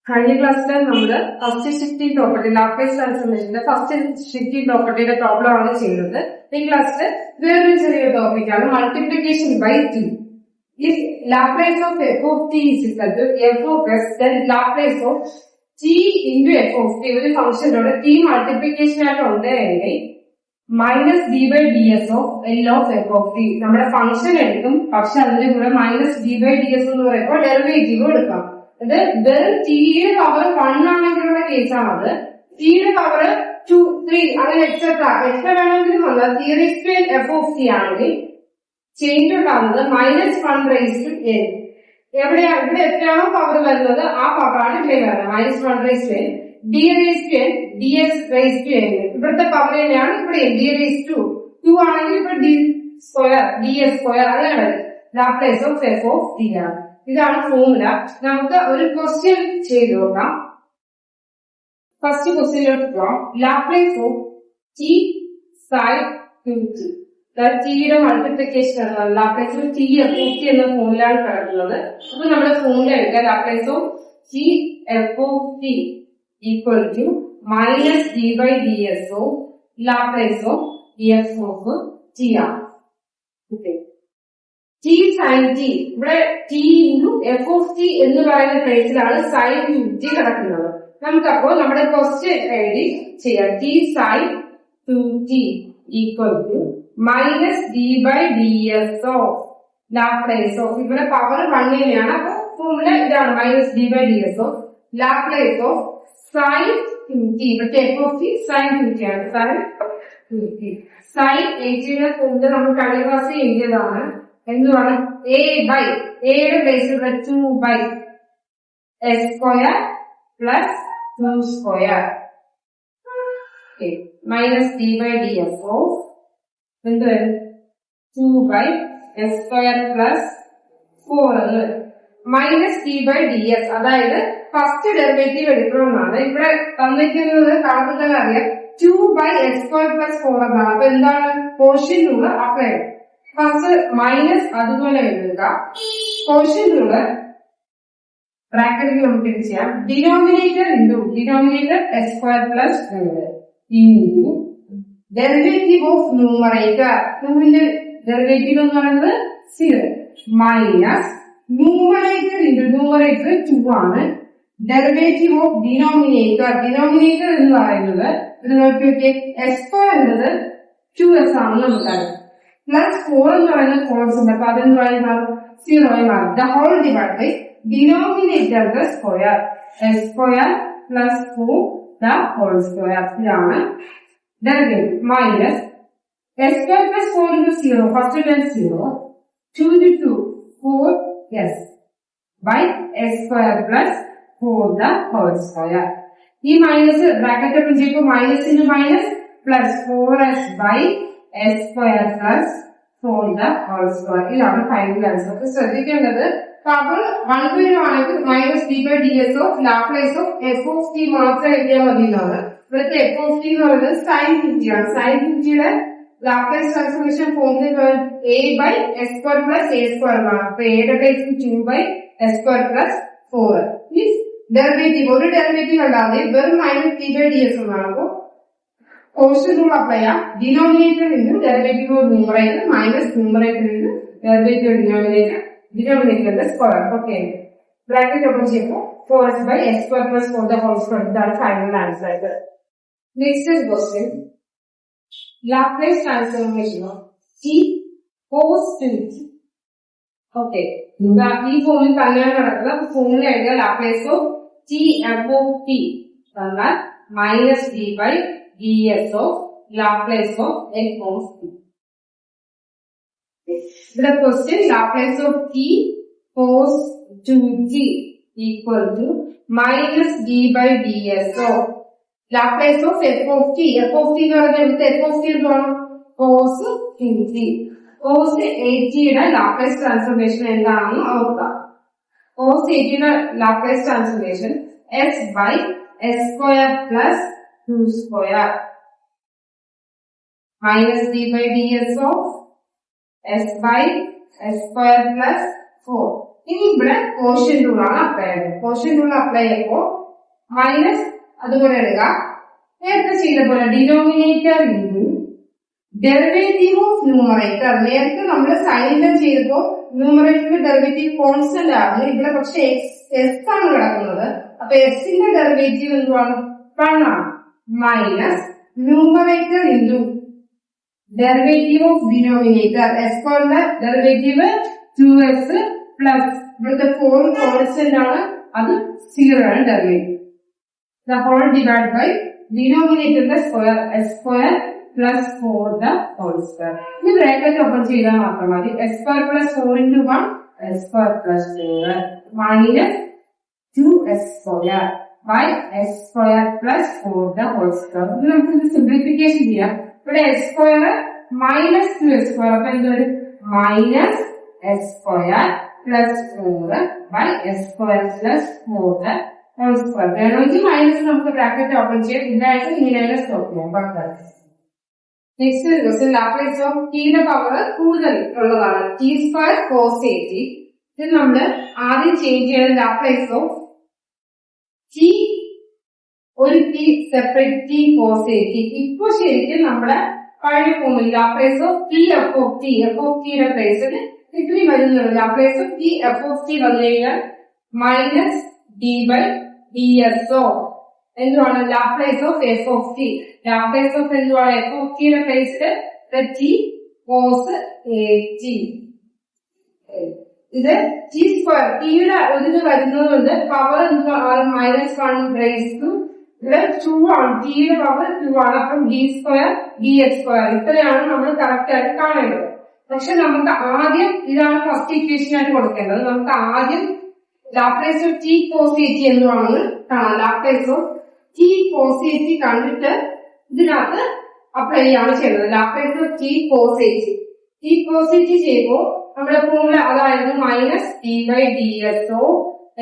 കഴിഞ്ഞ ക്ലാസ്സിൽ നമ്മള് ഫസ്റ്റ് ഷിഫ്റ്റിംഗ് പ്രോപ്പർട്ടി ലാപ്ലേസ് ട്രാൻസ്ഫോർമേഷന്റെ ഫസ്റ്റ് ഷിഫ്റ്റിംഗ് പ്രോപ്പർട്ടിയുടെ പ്രോബ്ലം ആണ് ചെയ്യുന്നത്. ഈ ക്ലാസ്സിൽ വേറൊരു ചെറിയ ടോപ്പിക്കാണ് multiplication by t. If Laplace of f of t is equal to f of s, then Laplace of t into f of t ഒരു ഫംഗ്ഷനോട് t മൾട്ടിപ്ലിക്കേഷൻ ആയിട്ട് ഉണ്ടെങ്കിൽ minus D by D S of l of F of t നമ്മുടെ function എടുക്കും. പക്ഷെ അതിന്റെ കൂടെ minus D by D s എന്ന് പറയുമ്പോൾ ഡെറിവേറ്റീവ് എടുക്കാം. അത് വെറും ടിയുടെ പവർ 1 ആണെങ്കിലുള്ള കേസാണ്. അത് ടിയുടെ പവർ 2, 3 അങ്ങനെ എക്സെട്രാ എത്ര വേണമെങ്കിലും വന്നാൽ തിയറി എഫ് ഓഫ് ടി ആണെങ്കിൽ ചേഞ്ച് ഉണ്ടാകുന്നത് -1 റേസ് ടു n. എവിടെയാണ് ഇവിടെ എത്രയാണോ പവർ വരുന്നത് ആ പവറാണ് ഇവിടെ വരുന്നത്. -1 raise to n, d raise to n, dx raise to n. ഇവിടുത്തെ പവർ തന്നെയാണ് ഇവിടെ d റേസ് ടു 2 ആണെങ്കിൽ ഇവിടെ d സ്ക്വയർ ds സ്ക്വയർ അങ്ങനെ Laplace of f of t ആണ്. ഇതാണ് ഫോർമുല. നമുക്ക് ഒരു ക്വസ്റ്റ്യൻ ചെയ്ത് നോക്കാം. ഫസ്റ്റ് ക്വസ്റ്റ്യനിലോട്ട് പോകാം. Laplace of t sin 2t ടിയുടെ മൾട്ടിപ്ലിക്കേഷൻ ആണ്. Laplace of T F of t എന്ന ഫോർമുലയാണ് കിടക്കുന്നത്. അപ്പൊ നമ്മുടെ ഫോർമുല എടുക്കുക. Laplace of T F of t equal to minus D by D S of Laplace of F of t ആണ്. T sine t ഇവിടെ t into f of t എന്ന് പറയുന്ന കേസിലാണ് സൈൻ യു ടി കിടക്കുന്നത്. നമുക്കപ്പോ നമ്മുടെ question എഴുതി ചെയ്യാം. T sine 2t equal to minus D by D S of Laplace of ഇവിടെ പവർ 1 തന്നെയാണ്. അപ്പൊ ഫോർമുല ഇതാണ് minus D by D S of Laplace of sine 2t. ഇവിടെ F of t sine 2t ആണ്. Sign 2t sign 80യുടെ formula നമ്മൾ കഴിഞ്ഞ ക്ലാസ്സിൽ എഴുതിയതാണ്. എന്തുവാണ്? എ ബൈ എയുടെ ബേസിലുള്ള 2 by S square plus 2 square minus D by D S of എന്ത് വരും? 2 ബൈ എസ് സ്ക്വയർ പ്ലസ് 4 എന്ന് വരും. Minus D by D s അതായത് ഫസ്റ്റ് ഡെറിവേറ്റീവ് എടുക്കണമെന്നാണ് ഇവിടെ തന്നിരിക്കുന്നത്. കാണുന്നത് അറിയാം 2 ബൈ എസ് സ്ക്വയർ പ്ലസ് 4 എന്നാണ്. അപ്പൊ എന്താണ് കോഷ്യൻ റൂൾ അപ്ലൈ ചെയ്യും. ഫസ്റ്റ് മൈനസ് അതുപോലെ എഴുതുക. കോഷ്യൻ റൂള് ബ്രാക്കറ്റിൽ നമുക്ക് ഇത് ചെയ്യാം. Denominator S square plus 4 into derivative of numerator 2ന്റെ ഡെറിവേറ്റീവ് എന്ന് പറയുന്നത് 0 മൈനസ് ന്യൂമറേറ്റർ ഇൻറ്റു ന്യൂമറേറ്റർ 2 ആണ്. ഡെറിവേറ്റീവ് ഓഫ് ഡിനോമിനേറ്റർ എന്ന് പറയുന്നത് ഇത് നോക്കിയൊക്കെ എസ് സ്ക്വയർ എന്നത് 2s ആണെന്ന് നമുക്കറിയാം. പ്ലസ് 4 എന്ന് പറയുന്നത് കോൺസ്റ്റന്റ്. അപ്പൊ അതെന്ന് പറയുന്നത് 0 ആയി മാറും. The whole divide by denominator square S square plus 4 the whole square. ഇതാണ് derivative minus S square plus 4 into 0 first time 0 2 into 2 4s by s square plus 4 the whole square. ഈ minus bracket open ചെയ്യുമ്പോൾ minus into minus plus 4s by s square plus 4 the whole square. ഇതാണ് final answer. ശ്രദ്ധിക്കേണ്ടത് power 1 വരുവാണെങ്കിൽ minus D by D S of Laplace of F of t മാത്രം എഴുതിയാൽ മതി എന്നാണ്. ഇവിടുത്തെ എഫ് ഓഫ് ടി എന്ന് പറയുന്നത് സൈൻ 50 ആണ്. സൈൻ 50യുടെ Laplace transformation formula A by S square plus A square ആണ്. അപ്പൊ എയുടെ base 2 by S square plus 4. ഈ ഡെറിവേറ്റീവ് ഒരു ഡെറിവേറ്റീവ് ഉണ്ടാതെ വെറും minus D by D S എന്നാണ്. അപ്പൊ കോഷ്യൻ റൂൾ അപ്ലൈ ചെയ്യാം. Denominator into derivative of numerator minus numerator into derivative ഡിനോമിനേറ്ററിന്റെ സ്ക്വയർ. ഓക്കെ, ബ്രാക്കറ്റ് ഓപ്പൺ ചെയ്യുമ്പോൾ 4s by s square plus 4 the whole square. ഇതാണ് final answer. Next question Laplace transformation of t cos 2t. Okay, ഈ ഫോമിൽ തന്നെയാണ് നടക്കുന്നത്. ഫോമിൽ എഴുതുക Laplace of t f of t എന്നാൽ minus D by D S of Laplace of f of t. ഇവിടെ question Laplace of t cos 2t equal to minus D by D S of Laplace of F of T. F of t എന്ന് പറഞ്ഞാൽ ഇവിടുത്തെ f of t എന്താണ്? Cos 2t. Cos 80യുടെ Laplace transformation എന്താണെന്ന് ഓർക്കുക. Cos 80യുടെ Laplace transformation S by S square plus 2 square minus D by D S of S by S square plus 4. ഇനി ഇവിടെ കോഷ്യന്റ് റൂളാണ് അപ്ലൈ ചെയ്യുന്നത്. കോഷ്യന്റ് റൂൾ അപ്ലൈ ചെയ്യുമ്പോൾ മൈനസ് അതുപോലെ എടുക്കുക. നേരത്തെ ചെയ്ത പോലെ denominator into derivative of numerator. നേരത്തെ നമ്മൾ സൈനികം ചെയ്തപ്പോൾ ന്യൂമറേറ്റർ ഡെറിവേറ്റീവ് കോൺസ്റ്റന്റ് ആണ്. ഇവിടെ പക്ഷെ എസ് ആണ് കിടക്കുന്നത്. അപ്പൊ എസിന്റെ ഡെറിവേറ്റീവ് എന്തുവാണ്? 1 ആണ്. Minus numerator into derivative of denominator. S ന്റെ ഡെറിവേറ്റീവ് 2s പ്ലസ് ഇവിടുത്തെ 4 കോൺസ്റ്റന്റ് ആണ്, അത് 0 ആണ് derivative. The whole divided by denominator the square s square plus 4 the whole square. ഇനി ബ്രാക്കറ്റ് ഓപ്പൺ ചെയ്താൽ മാത്രം മതി. s square plus 4 into 1 s square plus 4 minus 2s square by s square plus 4 the whole square. ഇത് നമുക്ക് ഇത് simplification ചെയ്യാം. ഇവിടെ s square minus 2s square അപ്പൊ എന്തൊരു minus s square plus 4 by s square plus 4 വേണമെങ്കിൽ minus നമുക്ക് bracket open ചെയ്യാം. ഇതായിട്ട് ഇങ്ങനെ സ്റ്റോപ്പ് ചെയ്യാം. നെക്സ്റ്റ് ക്വസ്റ്റ്യൻ ലാപ്ലേസ് ഓഫ് ടിയുടെ പവർ കൂടുതൽ ഉള്ളതാണ്. T square cos A T. ഇത് നമ്മൾ ആദ്യം ചേഞ്ച് ചെയ്യുന്ന ലാപ്ലേസ് ഓഫ് ടി ഒരു T separate T cos A T. ഇപ്പൊ ശരിക്കും നമ്മുടെ പഴയ ഫോമിൽ Laplace of T F of T. F of ടിയുടെ പ്ലേസിൽ ഇത്തിരി വരുന്നുള്ളൂ. Laplace of T F of T വന്നു കഴിഞ്ഞാൽ minus D by D S of എന്തുവാണ്? Laplace of F of T. Laplace of എന്തുവാണ്? എഫ് ഓഫ് ടിയുടെ പ്ലേസിൽ ടി കോസ് എ ടി. ഇത് ടി സ്ക്വയർ ടിയുടെ ഇതിന് വരുന്നതുകൊണ്ട് പവർ എന്തുവാണ്? -1 റേസ് ടു ഇവിടെ 2 ആണ്. ടിയുടെ പവർ 2 ആണ്. അപ്പം D square D X square ഇത്രയാണ് നമ്മൾ കറക്റ്റ് ആയിട്ട് കാണേണ്ടത്. പക്ഷെ നമുക്ക് ആദ്യം ഇതാണ് ഫസ്റ്റ് ഇക്വേഷൻ ആയിട്ട് കൊടുക്കേണ്ടത്. നമുക്ക് ആദ്യം Laplace of T cos A T എന്തുവാണെന്ന് കാണാം. Laplace of T cos A T കണ്ടിട്ട് ഇതിനകത്ത് അപ്ലൈ ചെയ്യാണ് ചെയ്യുന്നത്. Laplace of T cos A T. T cos A T ചെയ്യുമ്പോൾ നമ്മുടെ ഫോർമുല അതായിരുന്നു minus D by D S of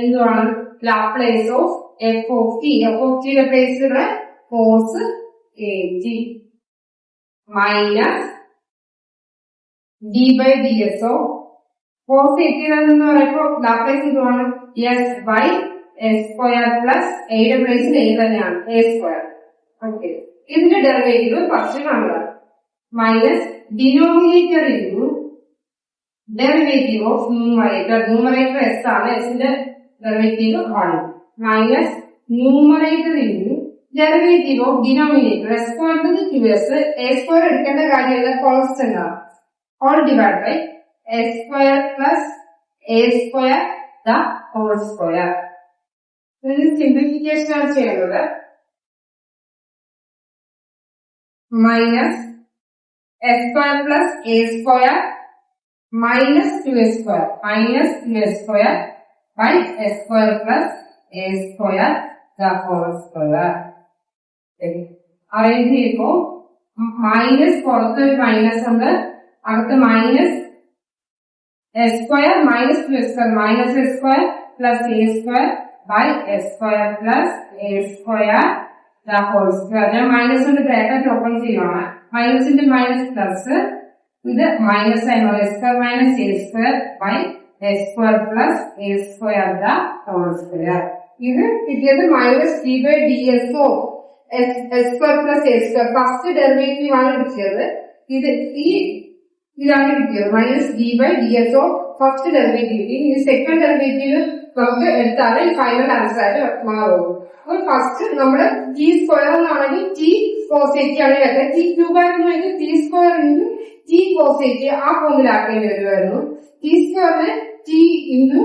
എന്തുവാണ്? Laplace of F of T. F of ടിയുടെ പ്ലേസിലുള്ള cos A T minus D by D S of cos A T എന്ന് പറയുമ്പോൾ Laplace എന്തുവാണ്? S by S square plus എയുടെ പ്ലേസിൽ a തന്നെയാണ്, a square. Okay, ഇതിന്റെ ഡെറിവേറ്റീവ് ഫസ്റ്റ് കാണുക. Minus denominator into derivative of numerator. Numerator s ആണ്, എസിന്റെ derivative 1 minus numerator into derivative of denominator. S square to s. A square എടുക്കേണ്ട കാര്യമല്ല, constant ആണ്. All divide by S square plus A square the whole square. ഇതിന് simplification ആണ് ചെയ്യുന്നത്. Minus S square plus A square minus 2s square minus 2s square by S square plus A square the whole square. Arrange ചെയ്യുമ്പോ minus പുറത്തൊരു minus ഉണ്ട്, അടുത്ത് minus S square minus 2s square minus S square plus A square by S square plus A square the whole square. ഞാൻ minus കൊണ്ട് bracket open ചെയ്യുവാണ്. മൈനസിന്റെ minus plus ഇത് minus ആയിരുന്നു. S square minus a square by S square plus A square the whole square. ഇത് കിട്ടിയത് minus D by D S oh s square plus A square. First derivative ആണ് കിട്ടിയത്. ഇതാണ് കിട്ടിയത് minus D by D S of first derivative. ഈ second derivative നമുക്ക് എടുത്താൽ final answer ആയിട്ട് മാറുള്ളൂ. അപ്പോൾ ഫസ്റ്റ് നമ്മള് ടി സ്ക്വയർ എന്നാണെങ്കിൽ ടി കോസ് എ ടി ആണ് കേട്ടത്. ടി ക്യൂബ് ആയിരുന്നെങ്കിൽ t square into t cos A t ആ ഫോമിലാക്കേണ്ടി വരുമായിരുന്നു. ടി സ്ക്വയറിന് t into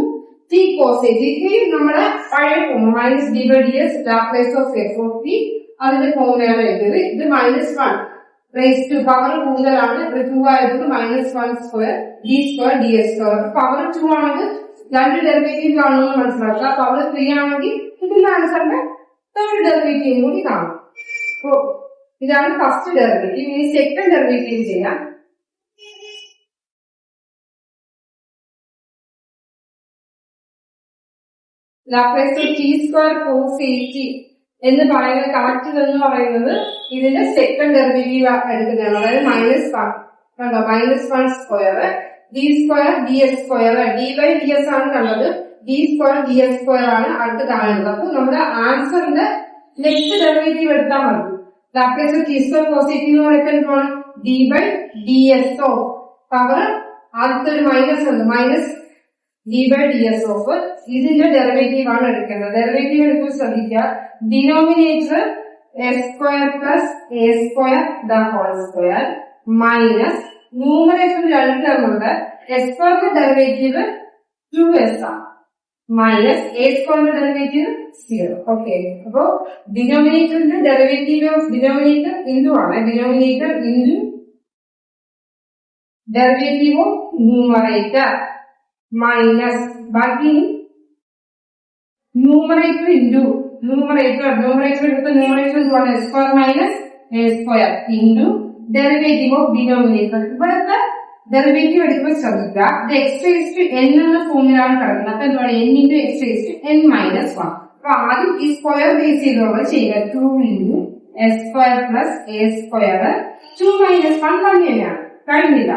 t cos A t. നമ്മുടെ പഴയ form minus D by D s Laplace of F of T അതിന്റെ ഫോമിലാണ് എഴുതിയത്. ഇത് -1 റേസ് ടു പവർ കൂടുതലാണ്. ഇവിടെ 2 ആയതുകൊണ്ട് -1 square d square d s square. Power 2 ആണെങ്കിൽ രണ്ട് ഡെറിവേറ്റീവ് കാണുമെന്ന് മനസ്സിലാക്കുക. പവർ 3 ആണെങ്കിൽ ഇതിന്റെ ആൻസറിന്റെ തേർഡ് ഡെറിവേറ്റീവ് കൂടി കാണും. അപ്പോ ഇതാണ് ഫസ്റ്റ് ഡെറിവേറ്റീവ്. ഇനി സെക്കൻഡ് ഡെറിവേറ്റീവ് ചെയ്യാം. Laplace of t square cos A T എന്ന് പറയുന്നത് കറക്റ്റ് എന്ന് പറയുന്നത് ഇതിന്റെ സെക്കൻഡ് ഡെറിവേറ്റീവ് എടുക്കുന്നതാണ്. അതായത് -1 കണ്ടോ, -1 square d square d s square d by D s ആണ് കണ്ടത്, d square d s square ആണ് അടുത്ത് കാണുന്നത്. അപ്പൊ നമ്മുടെ ആൻസറിന്റെ നെക്സ്റ്റ് ഡെറിവേറ്റീവ് എടുത്താൽ മതി. Laplace of t square positive എന്ന് പറയുമ്പോൾ d by D S of power ആദ്യത്തെ ഒരു മൈനസ് ഉണ്ട്, minus D by D S of ഇതിന്റെ ഡെറിവേറ്റീവ് ആണ് എടുക്കേണ്ടത്. ഡെറിവേറ്റീവ് എടുക്കുമ്പോൾ ശ്രദ്ധിക്കുക, denominator S square plus A square the whole square minus numerator രണ്ട് ടേം ഉണ്ട്, എസ് സ്ക്വയറിന്റെ ഡെറിവേറ്റീവ് 2s ആണ് മൈനസ് എ സ്ക്വയറിന്റെ ഡെറിവേറ്റീവ് 0. ഓക്കെ, അപ്പോ ഡിനോമിനേറ്ററിന്റെ ഡെറിവേറ്റീവ് ഓഫ് ഡിനോമിനേറ്റർ ഇൻഡു ആണ്, denominator into derivative of numerator minus ബാക്കി ന്യൂമറേറ്റർ ഇൻഡു ന്യൂമറേറ്റർ എടുത്ത ന്യൂമറേറ്റർ എന്തുവാണ്, s square minus a square into derivative of denominator. ഇവിടുത്തെ ഡെറിവേറ്റീവ് എടുക്കുമ്പോൾ ശ്രദ്ധിക്കുക, ഇത് എക്സ് റേസ് ടു എൻ എന്ന ഫോമിലാണ് കിടക്കുന്നത്. അപ്പൊ എന്താണ്, n into x raise to n minus 1. അപ്പൊ ആദ്യം ഈ സ്ക്വയർ ബേസ് ചെയ്തോളം ചെയ്യുക, 2 into s square plus A square 2 minus 1 തന്നെയാണ് കഴിഞ്ഞില്ല.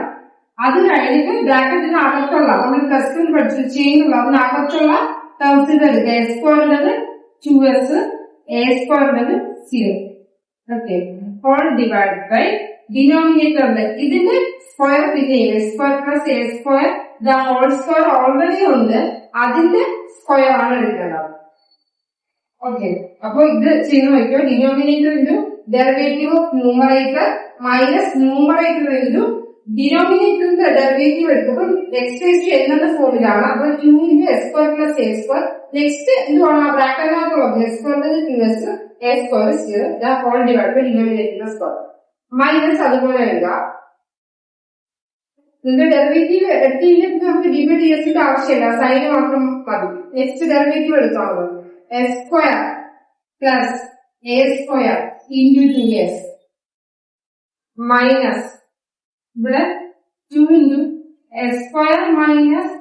അത് കഴിഞ്ഞിട്ട് ബ്രാക്കറ്റിന് അകത്തുള്ള നമ്മൾ പ്ലസ് ടു പഠിച്ചു ചെയ്യുന്നുള്ള അതിനകത്തുള്ള ടേംസിന്റെ എടുക്കുക, എസ് സ്ക്വയറിന്റെ 2s എ സ്ക്വയറിന്റെ 0. ഓക്കെ, ഹോൾ ഡിവൈഡ് ബൈ ഡിനോമിനേറ്ററിന്റെ ഇതിന്റെ സ്ക്വയർ പിന്നെ s square plus A square the whole square already ഉണ്ട്, അതിന്റെ സ്ക്വയർ ആണ് എടുക്കേണ്ടത്. ഓക്കെ, അപ്പൊ ഇത് ചെയ്ത് നോക്കിയോ, denominator into derivative of numerator minus numerator into ഡിനോമിനേറ്ററിന്റെ ഡെറിവേറ്റീവ് എടുക്കുമ്പോൾ എക്സ് റേസ് ടു എൻ എന്ന ഫോമിലാണ്. അപ്പൊ 2 into s square plus A square next എന്തുവാണ് ബ്രാക്കറ്റിനകത്തുള്ളത്, എസ് സ്ക്വയറിന്റെ 2s a square 0 the whole divide by ഡിനോമിനേറ്ററിന്റെ സ്ക്വയർ മൈനസ് അതുപോലെ എഴുതുക. ഇതിന്റെ ഡെറിവേറ്റീവ് എടുത്തില്ലെങ്കിൽ നമുക്ക് ഡി ബൈ ഡി എസിന്റെ ആവശ്യമില്ല, സൈന് മാത്രം മതി. നെക്സ്റ്റ് ഡെറിവേറ്റീവ് എടുത്തോളൂ, S square plus A square into 2s minus ഇവിടെ 2 ഇൻറ്റു എസ് സ്ക്വയർ മൈനസ്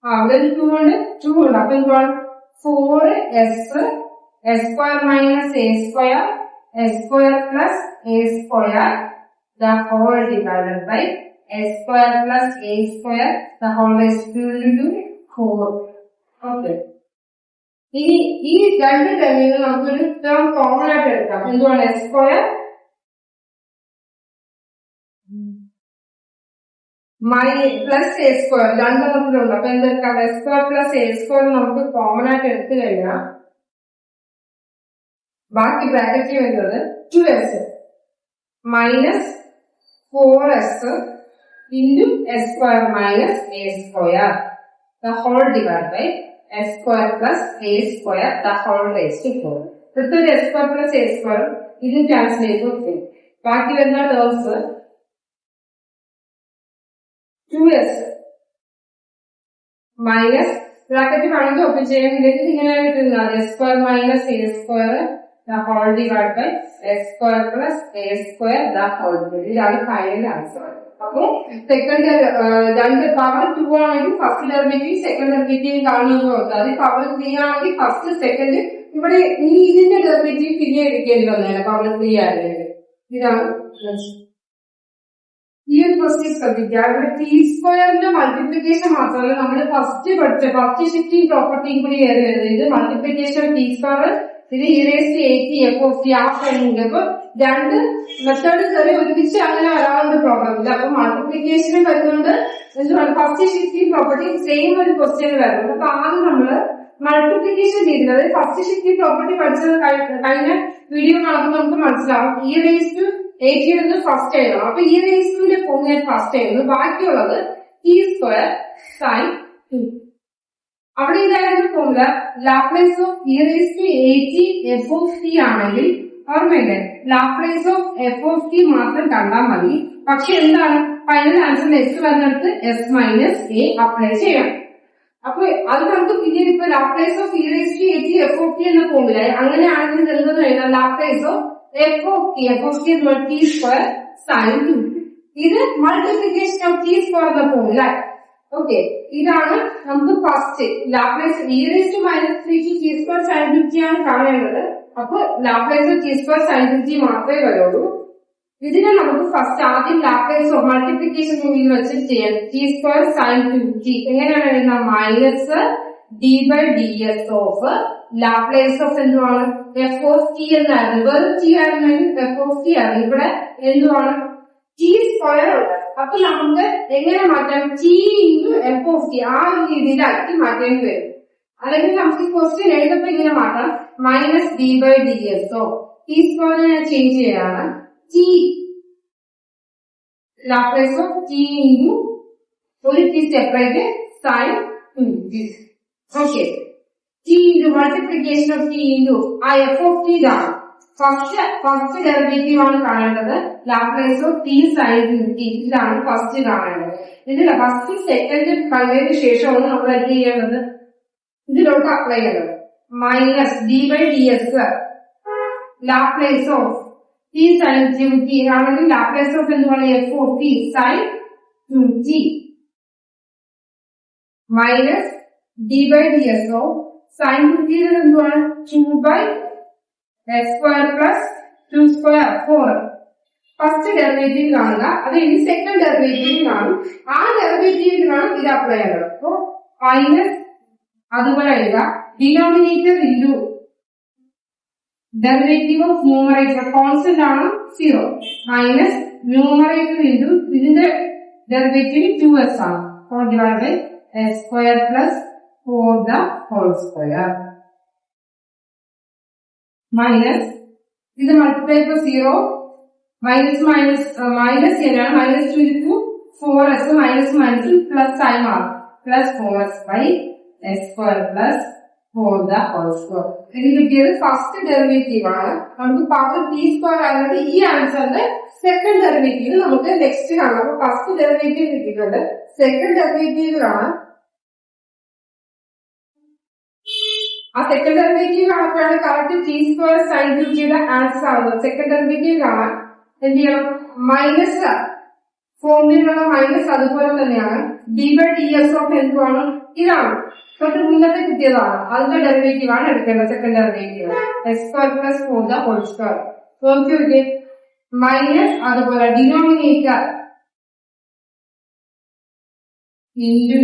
അവിടെ 2 ഉണ്ട്, 2 ഉണ്ട്. അപ്പൊ എന്തുവാണ് 4s s square minus a square S square plus A square the whole divided by S square plus A square the whole raised to 4. Okay, ഇനി ഈ രണ്ട് ടേമിൽ നമുക്കൊരു ടേം കോമൺ ആയിട്ട് എടുക്കാം. എന്തുവാണ്, s square plus A square രണ്ടെണ്ണത്തിലുണ്ട്. അപ്പൊ എന്തെടുക്കാം, s square plus A square നമുക്ക് കോമൺ ആയിട്ട് എടുത്തു കഴിഞ്ഞാൽ ബാക്കി ബ്രാക്കറ്റ് വരുന്നത് 2s minus 4s into s square minus a square the whole divide by S square plus A square the whole raised to 4. ഇതൊരു s square plus A square ഇത് cancel ചെയ്ത് വെക്കും. ബാക്കി വരുന്ന ടേംസ് 2s മൈനസ് ബ്രാക്കറ്റ് വേണമെങ്കിൽ open ചെയ്യാൻ ഇങ്ങനെ കിട്ടുന്നതാണ്, S square minus a square the whole divided by s square plus a square the whole divided. ഇതാണ് ഫൈനൽ ആൻസർ. അപ്പൊ സെക്കൻഡ് രണ്ട് പവർ 2 ആണെങ്കിൽ ഫസ്റ്റ് ഡെറിവേറ്റീവ് സെക്കൻഡ് ഡെറിവേറ്റീവ് കാണുമെന്ന് നോക്കുക. അത് പവർ 3 ആണെങ്കിൽ ഫസ്റ്റ് സെക്കൻഡ് ഇവിടെ ഇനി ഇതിന്റെ ഡെറിവേറ്റീവ് പിന്നെ എടുക്കേണ്ടി വന്നേനെ പവർ 3 ആയിരുന്നെങ്കിൽ. ഇതാണ് ഈ ഒരു ക്വസ്റ്റ്യൻ ശ്രദ്ധിക്കുക. ഇവിടെ ടി സ്ക്വയറിന്റെ മൾട്ടിപ്ലിക്കേഷൻ മാത്രമല്ല നമ്മൾ ഫസ്റ്റ് ഷിഫ്റ്റിംഗ് പ്രോപ്പർട്ടിയും കൂടി കയറി വരുന്നത്. ഇത് മൾട്ടിപ്ലിക്കേഷൻ ടി സ്ക്വയർ ഇത് e⁻t ആ ഫ്രണ്ട്. അപ്പൊ രണ്ട് മെത്തേഡ് കയറി ഒരുമിച്ച് അങ്ങനെ വരാവുന്ന പ്രോബ്ലം ഇല്ല. അപ്പൊ മൾട്ടിപ്ലിക്കേഷനും വരുന്നുണ്ട്, ഫസ്റ്റ് ഷിഫ്റ്റിംഗ് പ്രോപ്പർട്ടി സെയിം ഒരു ക്വസ്റ്റ്യൻ വരുന്നുണ്ട്. അപ്പൊ ആദ്യം നമ്മള് മൾട്ടിപ്ലിക്കേഷൻ ചെയ്തത് ഫസ്റ്റ് ഷിഫ്റ്റിംഗ് പ്രോപ്പർട്ടി പഠിച്ചത് കഴിഞ്ഞ വീഡിയോ കാണുമ്പോൾ നമുക്ക് മനസ്സിലാവും. e⁻⁸ ഫസ്റ്റ് എഴുതണം. അപ്പൊ e⁻ ഫോം ഫസ്റ്റ് എഴുതുന്നു, ബാക്കിയുള്ളത് t സ്ക്വയർ സൈൻ 2. അവിടെ ഇതായിരുന്നു formula. Laplace of e⁻at f ആണെങ്കിൽ ഓർമ്മയില്ലേ, ലാപ്ലേസ് ഓഫ് f മാത്രം കണ്ടാൽ മതി. പക്ഷെ എന്താണ് ഫൈനൽ ആൻസർ നെക്സ്റ്റ് വരുന്നിടത്ത് s-a അപ്ലൈ ചെയ്യണം. അപ്പൊ അത് നമുക്ക് പിന്നീട് ഇപ്പൊ ലാപ്ലേസ് ഓഫ് e⁻at f എന്ന ഫോമുല അങ്ങനെയാണെങ്കിൽ എന്തെന്ന് എഴുതാം, Laplace of f t square sine 2. ഇത് മൾട്ടിപ്ലിക്കേഷൻ ഓഫ് t സ്ക്വയർ എന്ന ഫോമുല. ഓക്കെ, ഇതാണ് നമുക്ക് first Laplace e⁻3t square sine 50 ആണ് കാണേണ്ടത്. അപ്പൊ ലാപ്ലേസ് t സ്ക്വയർ സൈൻ 50 മാത്രമേ വരുള്ളൂ. ഇതിനെ നമുക്ക് ഫസ്റ്റ് ആദ്യം ലാപ്ലേസ് ഓഫ് മൾട്ടിപ്ലിക്കേഷൻ റൂളിൽ വെച്ച് ചെയ്യാം. ടി സ്ക്വയർ സൈൻ 2t എങ്ങനെയാണ് എഴുതുന്നത്? Minus D by D S of Laplace of എന്തുവാണ്? എഫ് ഓഫ് ടി എന്നായിരുന്നു. വെറും ടി ആയിരുന്നെങ്കിൽ എഫ് ഓഫ് ടി ആണ്. ഇവിടെ എന്തുവാണ്? ടി സ്ക്വയർ ഉണ്ട്. അപ്പൊ നമുക്ക് എങ്ങനെ മാറ്റാം? T into f of T ആ ഒരു രീതിയിലാക്കി മാറ്റേണ്ടി വരും. അല്ലെങ്കിൽ നമുക്ക് ക്വസ്റ്റ്യൻ എഴുതുമ്പോ ഇങ്ങനെ മാറ്റാം. Minus D by D S of t സ്ക്വയറിനെ ചേഞ്ച് ചെയ്യാണ്. T Laplace of t into ഒരു T separate sine 2t. Okay, t into multiplication of t into ആ എഫ് ഓഫ് ടി ഇതാണ്. ഫസ്റ്റ് ഡെറിവേറ്റീവ് ആണ് കാണേണ്ടത്. Laplace of t sine 2t ഇതാണ് first കാണേണ്ടത്. ഇതില്ല ഫസ്റ്റ് സെക്കൻഡ് കണ്ടതിന് ശേഷമാണ് നമ്മൾ എന്ത് ചെയ്യേണ്ടത്? ഇതിലോട്ട് അപ്ലൈ ചെയ്യേണ്ടത്. Minus D by D s Laplace of t sine 2t ആണെങ്കിൽ ലാപ്ലേസ് ഓഫ് എന്തുവാണ്? F of t sine 2t minus D by D S of sine 2t എന്തുവാണ്? 2 by x square plus 2 square 4. First derivative കാണുക, അത് ഇനി second derivative കാണും. ആ ഡെറിവേറ്റീവിലാണ് ഇത് apply ചെയ്യണം. അപ്പോ മൈനസ് അതുപോലെ എഴുതുക. Denominator into derivative of numerator constant ആണ് 0 മൈനസ് ന്യൂമറേറ്റർ ഇൻറ്റു ഇതിന്റെ ഡെറിവേറ്റീവ് 2s ആണ്. Four divide by x square plus 4 the whole square minus ഇത് മൾട്ടിപ്ലൈ ഫോർ 0 മൈനസ് മൈനസ് ചെയ്യണം. Minus 2 into 4s minus minus plus ആയി മാറും. Plus 4s by x square plus 4 the whole square. ഇത് കിട്ടിയത് first derivative ആണ്. നമുക്ക് power T square ആയത് ഈ ആൻസറിന്റെ സെക്കൻഡ് ഡെറിവേറ്റീവ് നമുക്ക് നെക്സ്റ്റ് കാണാം. അപ്പൊ ഫസ്റ്റ് ഡെറിവേറ്റീവ് കിട്ടിയിട്ടുണ്ട്. സെക്കൻഡ് ഡെറിവേറ്റീവ് കാണാം. ആ സെക്കൻഡ് ഡെറിവേറ്റീവ് കാണുമ്പോഴാണ് കറക്റ്റ് ടി സ്ക്വയർ സൈൻ 2tയുടെ ആൻസർ ആവുന്നത്. സെക്കൻഡ് ഡെറിവേറ്റീവ് കാണാൻ എന്ത് ചെയ്യണം? മൈനസ് ഫോമിലുള്ള മൈനസ് അതുപോലെ തന്നെയാണ്. D by D S of എന്തുവാണ്? ഇതാണ് തൊട്ട് മുന്നത്തെ കിട്ടിയതാണ്. അതിന്റെ ഡെറിവേറ്റീവ് ആണ് എടുക്കേണ്ടത്. Second derivative x square plus 4 the whole square. നോക്കി മൈനസ് അതുപോലെ denominator into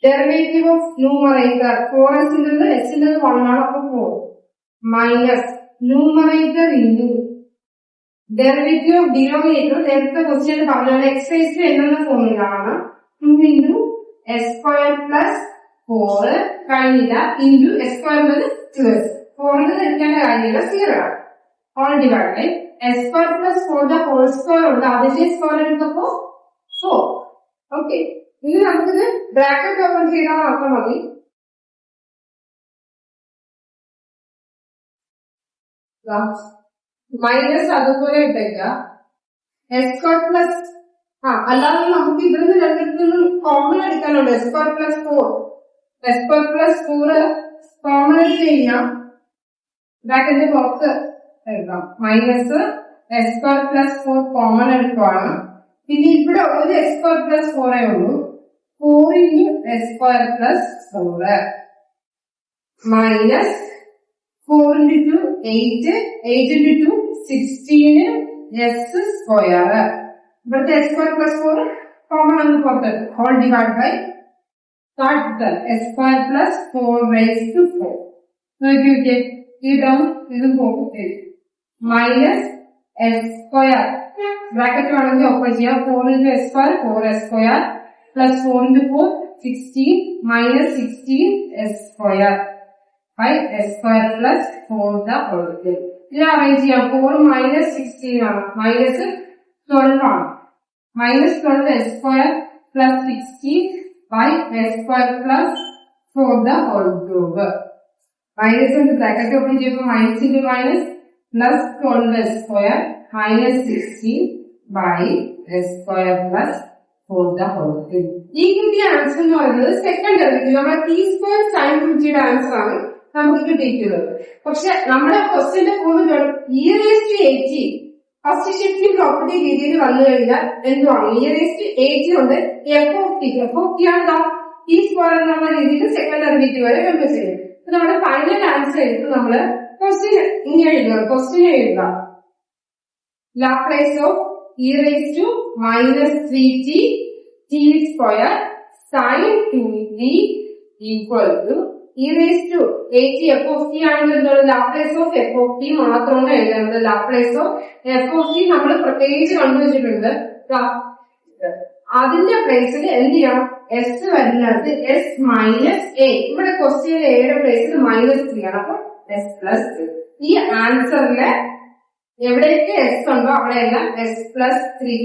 derivative of numerator 4s ന്റെ s ന്റെ 1 ആണ്. അപ്പൊ 4 minus numerator into derivative of denominator നേരത്തെ ക്വസ്റ്റ്യൻ പറഞ്ഞാൽ എക്സൈസ് എന്നുള്ള ഫോമിലാണ്. 2 ഇൻറ്റു എസ് സ്ക്വയർ പ്ലസ് 4 കഴിഞ്ഞില്ല ഇൻറ്റു എസ് സ്ക്വയർ എന്നത് 2s. 4 എടുക്കേണ്ട കാര്യമില്ല, 0 ആണ്. All divide by S square plus 4 the whole square ഉണ്ട്. അതിന്റെ സ്ക്വയർ എടുത്തപ്പോ 4. ഓക്കെ, ഇനി നമുക്കിത് ബ്രാക്കറ്റ് ഓപ്പൺ ചെയ്താൽ മാത്രം മതി. മൈനസ് അതുപോലെ ഇട്ടേക്കുക. എസ് സ്ക്വയർ പ്ലസ് അല്ലാതെ നമുക്ക് ഇവിടുന്ന് രണ്ടിടത്തുനിന്നും കോമൺ എടുക്കാനുണ്ട്. S square plus 4 s square plus 4 common എടുത്ത് കഴിഞ്ഞാൽ ബ്രാക്കറ്റിന്റെ പുറത്ത് എഴുതാം. Minus S square plus 4 common എടുക്കുവാണ്. പിന്നെ ഇവിടെ ഒരു എസ് സ്ക്വയർ പ്ലസ് 4 ഉള്ളൂ. 4 into s square plus 4 minus 4 into 8 8 into 16 s square. ഇവിടുത്തെ എസ് സ്ക്വയർ പ്ലസ് 4 കോമൺ ആണ് പുറത്തെടുക്കും. Whole divide by S square plus 4 raise to 4. നോക്കിയൊക്കെ ഈ ടേം ഇതും പോകും. മൈനസ് എസ് സ്ക്വയർ ബ്രാക്കറ്റ് വേണമെങ്കിൽ ഓപ്പൺ ചെയ്യാം. 4 into s square 4s square plus 4 into 4 16 minus 16 s square by S square plus 4 the whole square. ഇത് arrange ചെയ്യാം. 4 minus 16 ആണ്, minus 12 ആണ്. Minus 12 s square plus 16 by S square plus 4 the whole cube. Minus bracket open ചെയ്യുമ്പോൾ minus into minus plus 12 s square minus 16 by S square plus 4 the whole cube. ഈ കിട്ടിയ answer എന്ന് പറയുന്നത് second derivative നമ്മുടെ t square sine 2tയുടെ answer ആണ് നമുക്ക് കിട്ടിയിട്ടുള്ളത്. പക്ഷെ നമ്മുടെ ക്വസ്റ്റ്യന്റെ കൂടുതൽ e⁻80 ഫസ്റ്റ് ഷിഫ്റ്റിംഗ് പ്രോപ്പർട്ടി രീതിയിൽ വന്നു കഴിഞ്ഞാൽ എന്തുവാണ്? e⁻80 കൊണ്ട് എഫ് ഓഫ് ടി ആണ് ടി സ്ക്വയർ എന്നുള്ള രീതിയിൽ സെക്കൻഡ് ഡെറിവേറ്റീവ് വരെ മെമ്പർ ചെയ്യും. നമ്മുടെ ഫൈനൽ ആൻസർ എടുത്ത് നമ്മള് ക്വസ്റ്റ്യൻ ഇങ്ങനെ എഴുതുക. ക്വസ്റ്റ്യൻ എഴുതുക Laplace of e raised to minus 3t t square sin 2t equal to e raised to at f of t ആണെങ്കിൽ Laplace of f of t മാത്രമാണ് എഴുതുന്നത്. Laplace of f of t നമ്മൾ പ്രത്യേകിച്ച് കണ്ടുവച്ചിട്ടുണ്ട്. അതിന്റെ പ്ലേസിൽ എന്ത് ചെയ്യണം? എസ് വരുന്നത് എസ് മൈനസ് എ. ഇവിടെ ക്വസ്റ്റ്യൻ എയുടെ പ്ലേസിൽ -3 ആണ്. അപ്പൊ എസ് പ്ലസ് 3. ഈ ആൻസറില് എവിടെയൊക്കെ എസ് ഉണ്ടോ അവിടെയെല്ലാം S plus 3.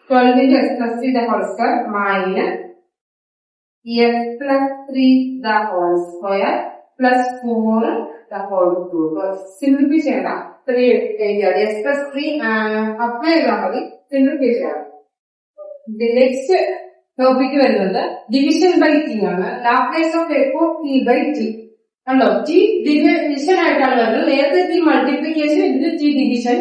12 into s plus 3 the whole square minus s plus 3 the whole square plus 4 the whole cube. Simplify ചെയ്യണം. 3 എഴുതിയാൽ s plus 3 അപ്ലൈ ചെയ്താൽ മതി. സിംപ്ലിഫൈ ചെയ്യണം. നെക്സ്റ്റ് ടോപ്പിക് വരുന്നത് ഡിവിഷൻ ബൈ ടി ആണ്. Laplace of F of t by t. കണ്ടോ, t division ആയിട്ടാണ് വരുന്നത്. നേരത്തെ ടി മൾട്ടിപ്ലിക്കേഷൻ, ഇത് ടി ഡിവിഷൻ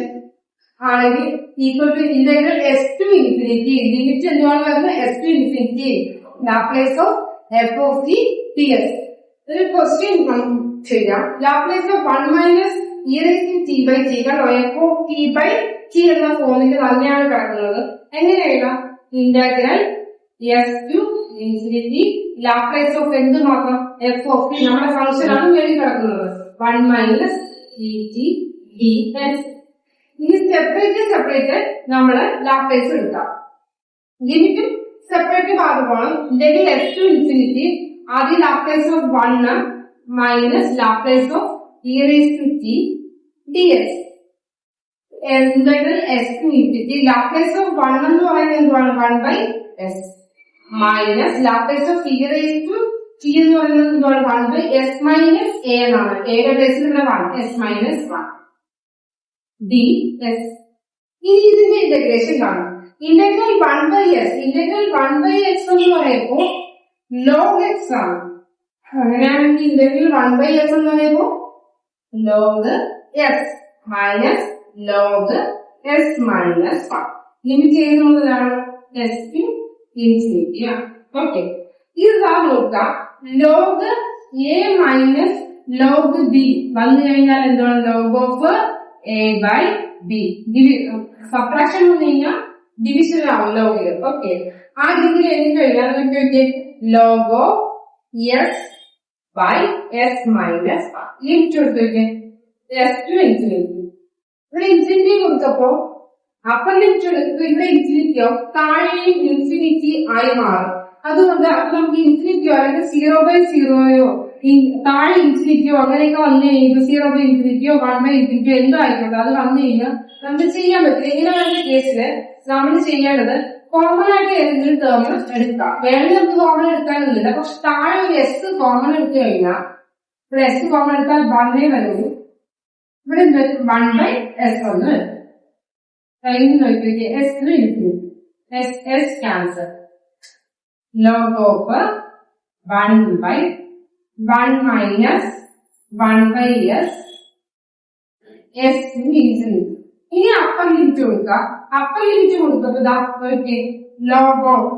ആണെങ്കിൽ equal to integral s to infinity. Limit എന്തുമാണ് വരുന്നത്? S to infinity. Laplace of F of t t s. ഒരു ക്വസ്റ്റ്യൻ ചെയ്യാം. Laplace of 1 minus e raise to t by t. കണ്ടോ, f of t by t എന്ന ഫോമിൽ തന്നെയാണ് കിടക്കുന്നത്. എങ്ങനെ എഴുതാം? Integral s to infinity Laplace of എന്ത് മാത്രം? F of t. നമ്മുടെ ഫംഗ്ഷൻ ആണ് വേണ്ടി കിടക്കുന്നത്. 1 minus t t d s. ഇനി സെപ്പറേറ്റ് നമ്മള് ലാപ്ലേസ് എടുക്കാം. ലിമിറ്റും സെപ്പറേറ്റ് ഭാഗമാണ്. ഇന്റഗ്രൽ എസ് ടു ഇൻഫിനിറ്റി ആദ്യം Laplace of 1 minus Laplace of e raise to t d s. Integral s to infinity Laplace of 1 എന്ന് പറയുന്നത് എന്തുവാണ്? 1 by s minus Laplace of e raise to T എന്ന് പറയുന്നത് എന്തുവാണ്? 1 by s minus A എന്നാണ്. എയുടെ പ്ലേസിൽ ഇവിടെ 1 എസ് മൈനസ് 1 ഡി എസ്. ഇനി ഇതിന്റെ ഇന്റഗ്രേഷൻ കാണാം. Integral 1 by s. Integral 1 by s എന്ന് പറയുമ്പോൾ ലോഗ് എക്സ് ആണ്. അങ്ങനെയാണെങ്കിൽ ഇന്റഗ്രൽ 1 ബൈ എസ് എന്ന് പറയുമ്പോൾ log s minus log s minus 1. Limit ചെയ്യുന്നതാണ് എസ് ടു ഇൻഫിനിറ്റി. ഓക്കെ, ഇത് നോക്കാം. Log a minus log b വന്നു കഴിഞ്ഞാൽ എന്താണ്? Log of a by b. Subtraction വന്നു കഴിഞ്ഞാൽ ഡിവിഷൻ ആവും ലോഗ്. ഓക്കെ, ആ ഡിഗ്രി എനിക്ക് കഴിഞ്ഞാൽ നോക്കിയൊക്കെ log of S by s minus 1. Limit കൊടുത്തൊക്കെ എസ് ടു ഇൻഫിനിറ്റി. ഇവിടെ ഇൻഫിനിറ്റി കൊടുത്തപ്പോ അപ്പർ ലിമിറ്റ് എടുക്കുക. ഇവിടെ ഇൻഫിനിറ്റിയോ താഴെയും ഇൻഫിനിറ്റി ആയി മാറും. അതുകൊണ്ട് അപ്പൊ നമുക്ക് ഇൻഫിനിറ്റിയോ അല്ലെങ്കിൽ 0 ബൈ 0യോ താഴെ ഇൻഫിനിറ്റിയോ അങ്ങനെയൊക്കെ വന്നു കഴിയുമ്പോൾ 0 ബൈ ഇൻഫിനിറ്റിയോ 1 ബൈ ഇൻഫിനിറ്റിയോ എന്തോ ആയിക്കോട്ടെ, അത് വന്നു കഴിഞ്ഞാൽ നമുക്ക് ചെയ്യാൻ പറ്റില്ല. ഇങ്ങനെ വരുന്ന കേസില് നമ്മൾ ചെയ്യേണ്ടത് കോമൺ ആയിട്ട് ഏതെങ്കിലും ടേം എടുക്കാം. വേണമെങ്കിൽ നമുക്ക് കോമൺ എടുക്കാനൊന്നുമില്ല. പക്ഷെ താഴെ ഒരു എസ് കോമൺ എടുത്തു കഴിഞ്ഞാൽ ഇവിടെ എസ് കോമൺ എടുത്താൽ 1 വരുന്നു. ഇവിടെ 1 ബൈ എസ് വന്ന് വരും. നോക്കിയിട്ട് s infinity s s cancel. Log of 1 by 1 minus 1 by s s infinity. ഇനി അപ്പർ ലിമിറ്റ് കൊടുക്കുക. അപ്പർ ലിമിറ്റ് കൊടുത്തപ്പോൾ log of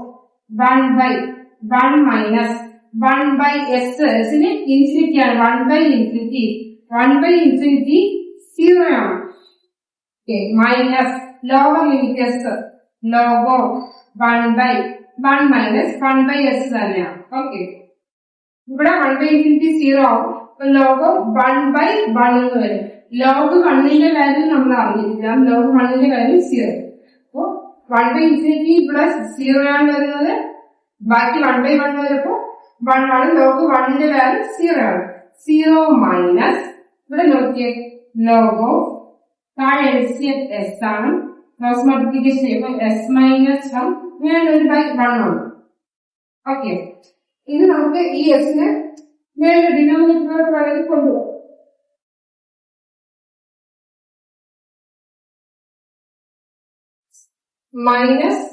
1 by 1 minus 1 by s. എസിന് ഇൻഫിനിറ്റി ആണ്. 1 ബൈ ഇൻഫിനിറ്റി 1 ബൈ ഇൻഫിനിറ്റി 0 ആണ്. Minus lower limit s log of 1 by 1 minus 1 by s തന്നെയാണ്. Okay, ഇവിടെ 1 by infinity 0 ആവും. Log of 1 by 1 എന്ന് വരും. ലോഗ് 1ന്റെ വാല്യൂ നമ്മൾ അറിഞ്ഞിരിക്കാം. Log 1ന്റെ value 0. അപ്പോ 1 ബൈ ഇൻഫിനിറ്റി പ്ലസ് 0 ആണ് വരുന്നത്. ബാക്കി 1 ബൈ 1 വരുമ്പോ 1 ആണ്. ലോഗ് 1ന്റെ വാല്യൂ 0 ആണ്. 0 മൈനസ് ഇവിടെ നോക്കിയേ ലോഗ് ഓഫ് താഴെ എസ് ആണ്. ക്രോസ് മൾട്ടിപ്ലിക്കേഷൻ ചെയ്യുമ്പോൾ എസ് മൈനസ് 1 ഞാൻ 1 ബൈ 1 ആണ്. ഓക്കെ, ഇത് നമുക്ക് ഈ എസിന് മേലെ ഡിനോമിനേറ്ററിലോട്ട് വേണമെങ്കിൽ കൊണ്ടുപോകും. Minus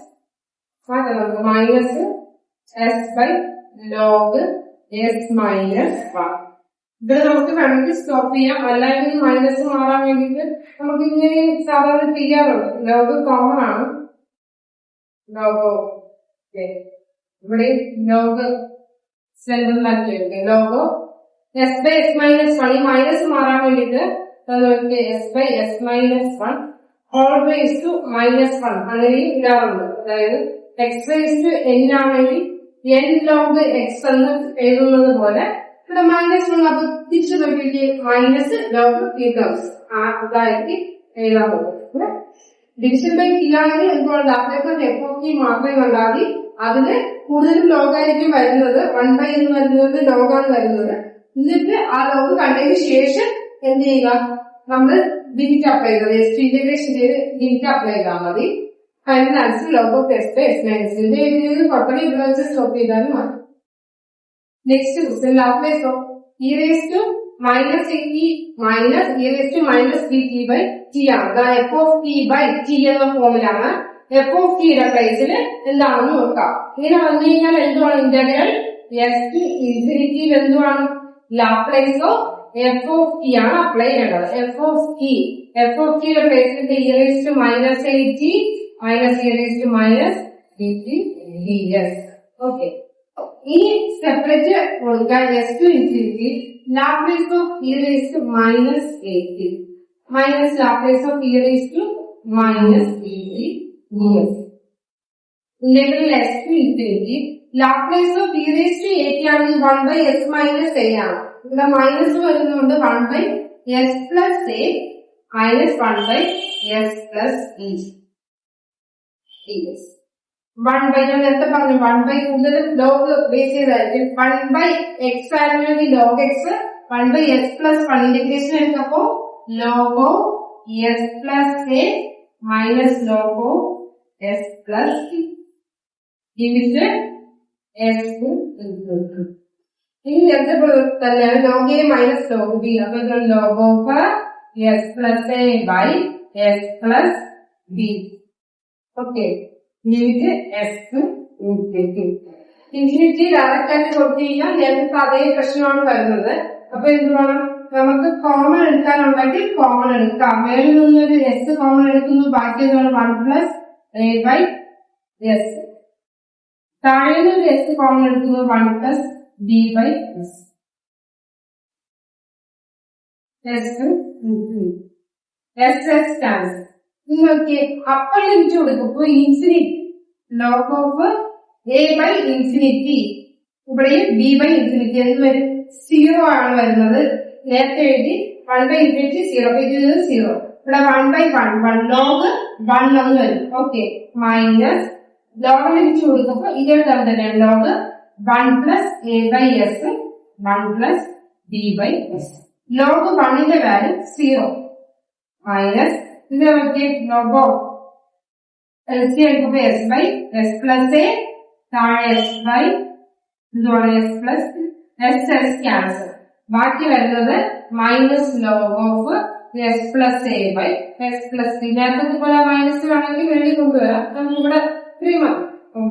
minus s by log s minus 1. ഇത് നമുക്ക് വേണമെങ്കിൽ സ്റ്റോപ്പ് ചെയ്യാം. അല്ലെങ്കിൽ മൈനസ് മാറാൻ വേണ്ടിയിട്ട് നമുക്ക് ഇങ്ങനെ സാധാരണ ചെയ്യാറുണ്ട്. ലോഗ് കോമൺ ആണ്. ലോഗോ ഇവിടെ ലോഗ് ലോഗോ എസ് ബൈ എസ് മൈനസ് 1. ഈ മൈനസ് മാറാൻ വേണ്ടിയിട്ട് s by s minus 1 all raised to -1 അങ്ങനെയും ഇടാറുണ്ട്. അതായത് x raised to n ആണെങ്കിൽ n log x എന്ന് എഴുതുന്നത് പോലെ ഇവിടെ -1 അപ്പൊ തിരിച്ചു നോക്കിയിട്ട് മൈനസ് ലോഗ് t ടേംസ് അതായിരിക്കും എഴുതാൻ പോകുന്നത്. ഡിവിഷൻ ബൈ t ആണെങ്കിൽ എന്തുകൊണ്ട് ലാപ്ലേസ് f of t മാത്രമേ കണ്ടാൽ മതി. അതിന് കൂടുതലും ലോഗായിരിക്കും വരുന്നത്. 1 എന്ന് വരുന്നത് ലോഗാണ് വരുന്നത്. എന്നിട്ട് ആ ലോഗ് കണ്ടതിന് ശേഷം എന്ത് ചെയ്യുക, നമ്മൾ ലിമിറ്റ് അപ്ലൈ ചെയ്തത് എസ് ഇന്റഗ്രേഷൻ ചെയ്ത് ലിമിറ്റ് അപ്ലൈ ചെയ്താൽ മതി. Final answer log of S by s minus ഇതിന്റെ എഴുതിയത് കുഴപ്പമില്ല, ഇവിടെ വെച്ച് സ്റ്റോപ്പ് ചെയ്താലും മതി. Next question Laplace of e raised to minus e minus e raised to minus dt by t ആണ്. അതായത് f of t by t എന്ന ഫോമിലാണ്. f of t യുടെ പ്ലേസിൽ എന്താണെന്ന് നോക്കാം. ഇങ്ങനെ വന്നു കഴിഞ്ഞാൽ എന്തുവാണ് ഇന്റഗ്രൽ s to infinity എന്തുവാണ് Laplace of f of t ആണ് അപ്ലൈ ചെയ്യേണ്ടത്. f of t യുടെ പ്ലേസിൽ e raised to minus 8t minus e raised to minus dt ds. Okay, ഈ സെപ്പറേറ്റ് കൊടുക്കാൻ s to infinity Laplace of e raised to minus 8t minus Laplace of e raised to minus dt ds. Integral s to infinity Laplace of e raised to 8 ആണെങ്കിൽ 1 by s minus a ആണ്. ഇവിടെ minus വരുന്നതുകൊണ്ട് 1 by s plus a minus 1 by s plus e ds. 1 by ഞാൻ നേരത്തെ പറഞ്ഞു 1 by കൂടുതലും log base ചെയ്തായിരിക്കും. 1 by x ആയിരുന്നെങ്കിൽ log x, 1 by s plus 1 integration എടുത്തപ്പോ log of s plus a minus log of s plus e limit s ഇനി നേരത്തെ തന്നെ log a minus log b. അപ്പൊ log of s plus a by s plus b. Okay, limit s infinity direct ആയിട്ട് കൊടുത്തു കഴിഞ്ഞാൽ നേരത്തെ അതേ പ്രശ്നമാണ് വരുന്നത്. അപ്പൊ എന്ത് വേണം, നമുക്ക് കോമൺ എടുക്കാനുണ്ടെങ്കിൽ കോമൺ എടുക്കാം. മേളിൽ നിന്നൊരു s കോമൺ എടുക്കുന്നു, ബാക്കി എന്താണ് 1 plus a by s. താഴെ നിന്ന് s കോമൺ എടുക്കുന്നു 1 plus b by s. s cancel. നിങ്ങൾക്ക് അപ്പർ ലിമിറ്റ് കൊടുക്കും. ഇപ്പൊ infinity log of a by infinity ഇവിടെ b by infinity എന്ന് വരും. 0 ആണ് വരുന്നത്. നേരത്തെ എഴുതി 1 by infinity 0, ഇത് 0. ഇവിടെ 1 by 1 log 1 എന്ന് വരും. ഓക്കെ, മൈനസ് ലോഗ് ലിമിറ്റ് കൊടുക്കുമ്പോൾ ഇതേ തന്നെ log 1 plus a by s 1 plus b by s. log 1ന്റെ വാല്യൂ 0 മൈനസ് ഇത് log of LCM എടുക്കുമ്പോ s by s plus a താഴെ s by ഇതുപോലെ s plus s ക്യാൻസൽ. ബാക്കി വരുന്നത് minus log of s plus a by s plus c. നേരത്തെ പോലെ minus വേണമെങ്കിൽ വെള്ളി കൊണ്ടുവരാം. നമ്മളിവിടെ 3 മതി.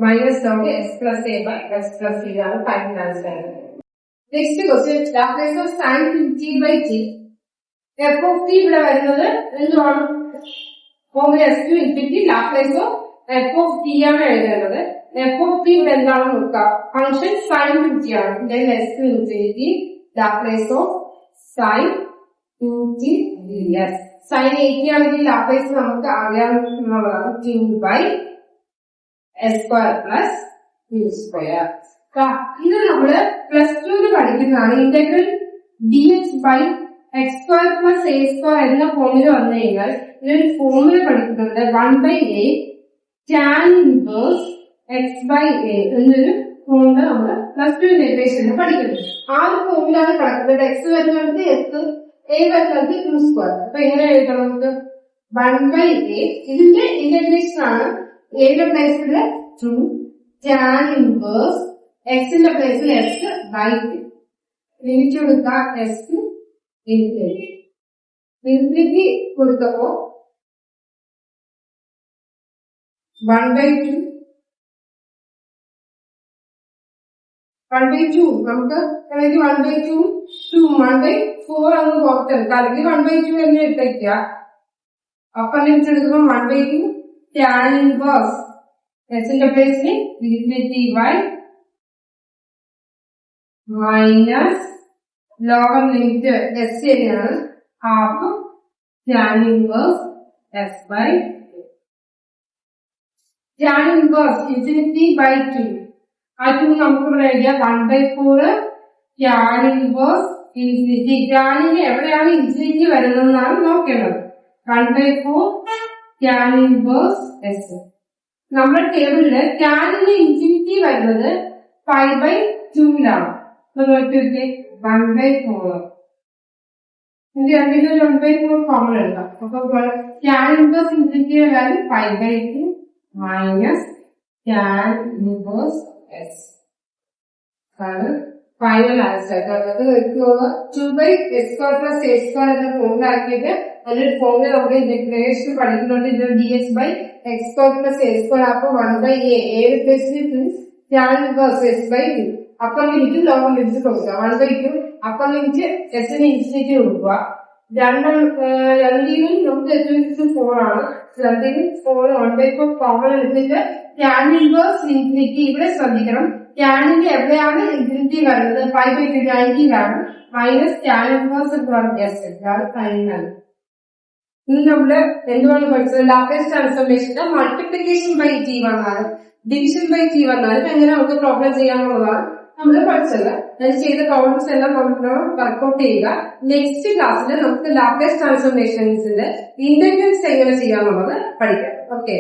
Minus log s plus a by s plus c ആണ് final answer. Next question Laplace of sin t by t. f of t ഇവിടെ വരുന്നത് എന്തുവാണ്, formula s to infinity Laplace of f of t ആണ് എഴുതേണ്ടത്. f of t ഇവിടെ എന്താണെന്ന് നോക്കാം. Function sin 2t ആണ്. s to infinity Laplace of sin 2t ds. sin 80 ആണെങ്കിൽ ലാപ്ലേസ് നമുക്ക് അറിയാവുന്നതാണ് 2 by s square plus u square. ഇത് നമ്മള് +2 പഠിക്കുന്നതാണ്. Integral dx by x square plus a square എന്ന ഫോർമുല വന്നു കഴിഞ്ഞാൽ ഇതിനൊരു ഫോർമുല പഠിക്കുന്നുണ്ട്. 1 by a tan inverse x by a എന്നൊരു ഫോർമുല നമ്മള് +2 ഇന്റഗ്രേഷനിൽ പഠിക്കുന്നു. ആ ഒരു ഫോർമുല ആണ് കിടക്കുന്നത്. x വരുന്നത് s, a വരുന്നത് u square. അപ്പൊ എങ്ങനെ എഴുതണം നമുക്ക്, 1 by a ഇതിന്റെ ഇന്റഗ്രേഷൻ ആണ്. a യുടെ പ്ലേസിൽ 2 tan inverse x ന്റെ പ്ലേസിൽ s by 2. ലിമിറ്റ് കൊടുക്കുക s ഇൻഫിനിറ്റി കൊടുത്തപ്പോ 1 by 2 നമുക്ക് 1 by 2 1 by 4 അങ്ങ് പുറത്തെടുക്കാം. അല്ലെങ്കിൽ 1 by 2 എന്ന് എടുത്തേക്കുക. അപ്പൊ ലിമിറ്റ് എടുക്കുമ്പോൾ 1 by 2 tan inverse s ന്റെ പ്ലേസിൽ infinity by minus lower limit s തന്നെയാണ് half tan inverse s by 2. Tan inverse infinity by 2. ആ 2 നമുക്ക് ഇവിടെ എഴുതിയാൽ 1/4 tan inverse infinity. ടാനിന് എവിടെയാണ് ഇൻഫിനിറ്റി വരുന്നതെന്നാണ് നോക്കേണ്ടത്. 1/4 tan inverse s. നമ്മുടെ ടേബിളില് ടാനിന് ഇൻഫിനിറ്റി വരുന്നത് 5/2ലാണ്. നോക്കിയൊക്കെ 1/4. ഇത് രണ്ടിലും 1/4 കോമൺ എടുക്കാം. അപ്പൊ tan inverse ഇൻഫിനിറ്റിയുടെ value 5/2 minus tan inverse s. ആണ് ഫൈനൽ ആൻസർ. അതായത് 2/s² plus a² എന്ന ഫോർമുല ആക്കിയിട്ട് അതിന്റെ ഫോർമുല നമുക്ക് ഇന്റഗ്രേഷൻ പഠിക്കുന്നുണ്ട്. ഇത് ds/x² plus a² അപ്പൊ 1/a. a replacement is tan inverse s by 2. Upper limit lower limit കൊടുക്കുക. 1/2 അപ്പർ ലിമിറ്റ് s ന് ഇൻഫിനിറ്റി കൊടുക്കുക. രണ്ടിനും നമുക്ക് s 4 ആണ്. രണ്ടിനും 4 1/4 കോമൺ എടുത്തിട്ട് tan inverse ഇൻഫിനിറ്റി. ഇവിടെ ശ്രദ്ധിക്കണം, ടാനിന്റെ എവിടെയാണ് ഇൻഫിനിറ്റി വരുന്നത്? 5/2 90ലാണ്. Minus tan inverse s. ഇതാണ് ഫൈനൽ. ഇനി നമ്മള് എന്തുകൊണ്ട് പഠിച്ചത്? ലാപ്ലേസ് ട്രാൻസ്ഫോർമേഷന്റെ മൾട്ടിപ്ലിക്കേഷൻ ബൈ t വന്നാലും ഡിവിഷൻ ബൈ t വന്നാലും എങ്ങനെ നമുക്ക് പ്രോബ്ലം ചെയ്യാന്നുള്ളതാണ് നമ്മൾ പഠിച്ചത്. ഞാൻ ചെയ്ത പ്രോബ്ലംസ് എല്ലാം നമുക്ക് വർക്ക്ഔട്ട് ചെയ്യുക. നെക്സ്റ്റ് ക്ലാസ്സിൽ നമുക്ക് ലാപ്ലേസ് ട്രാൻസ്ഫോർമേഷൻസിന്റെ ഇന്റഗ്രൽസ് എങ്ങനെ ചെയ്യാന്നുള്ളത് പഠിക്കാം. ഓക്കെ.